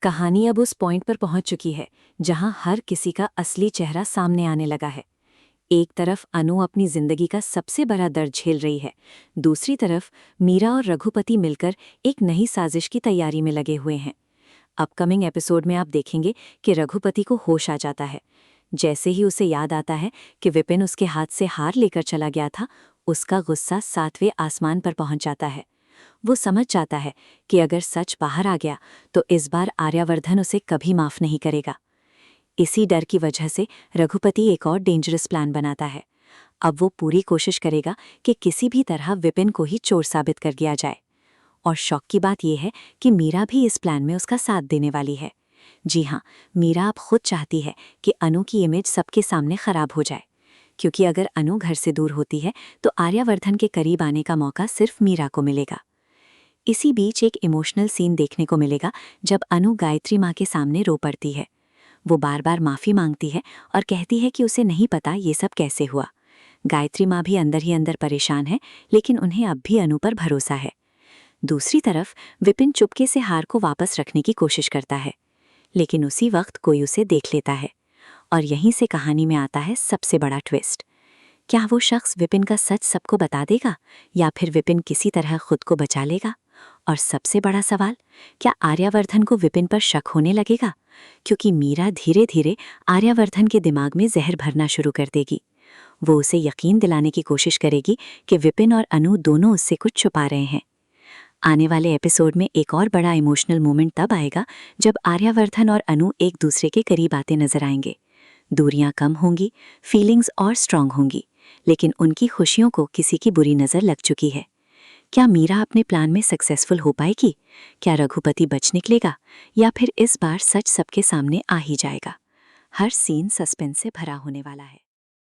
कहानी अब उस पॉइंट पर पहुंच चुकी है जहां हर किसी का असली चेहरा सामने आने लगा है। एक तरफ अनु अपनी जिंदगी का सबसे बड़ा दर्द झेल रही है, दूसरी तरफ मीरा और रघुपति मिलकर एक नई साजिश की तैयारी में लगे हुए हैं। अपकमिंग एपिसोड में आप देखेंगे कि रघुपति को होश आ जाता है। जैसे ही उसे याद आता है कि विपिन उसके हाथ से हार लेकर चला गया था, उसका गुस्सा 7वें आसमान पर पहुंच जाता है। वो समझ जाता है कि अगर सच बाहर आ गया तो इस बार आर्यवर्धन उसे कभी माफ नहीं करेगा। इसी डर की वजह से रघुपति एक और डेंजरस प्लान बनाता है। अब वो पूरी कोशिश करेगा कि किसी भी तरह विपिन को ही चोर साबित कर दिया जाए। और शौक की बात यह है कि मीरा भी इस प्लान में उसका साथ देने वाली है। जी हाँ, मीरा अब खुद चाहती है कि अनु की इमेज सबके सामने खराब हो जाए, क्योंकि अगर अनु घर से दूर होती है तो आर्यवर्धन के करीब आने का मौका सिर्फ मीरा को मिलेगा। इसी बीच एक इमोशनल सीन देखने को मिलेगा जब अनु गायत्री माँ के सामने रो पड़ती है। वो बार बार माफ़ी मांगती है और कहती है कि उसे नहीं पता ये सब कैसे हुआ। गायत्री माँ भी अंदर ही अंदर परेशान है, लेकिन उन्हें अब भी अनु पर भरोसा है। दूसरी तरफ विपिन चुपके से हार को वापस रखने की कोशिश करता है, लेकिन उसी वक्त कोई उसे देख लेता है। और यहीं से कहानी में आता है सबसे बड़ा ट्विस्ट। क्या वो शख्स विपिन का सच सबको बता देगा, या फिर विपिन किसी तरह खुद को बचा लेगा? और सबसे बड़ा सवाल, क्या आर्यवर्धन को विपिन पर शक होने लगेगा? क्योंकि मीरा धीरे धीरे आर्यवर्धन के दिमाग में जहर भरना शुरू कर देगी। वो उसे यकीन दिलाने की कोशिश करेगी कि विपिन और अनु दोनों उससे कुछ छुपा रहे हैं। आने वाले एपिसोड में एक और बड़ा इमोशनल मोमेंट तब आएगा जब आर्यवर्धन और अनु एक दूसरे के करीब आते नजर आएंगे। दूरियां कम होंगी, फीलिंग्स और स्ट्रांग होंगी, लेकिन उनकी खुशियों को किसी की बुरी नज़र लग चुकी है। क्या मीरा अपने प्लान में सक्सेसफुल हो पाएगी? क्या रघुपति बच निकलेगा, या फिर इस बार सच सबके सामने आ ही जाएगा? हर सीन सस्पेंस से भरा होने वाला है।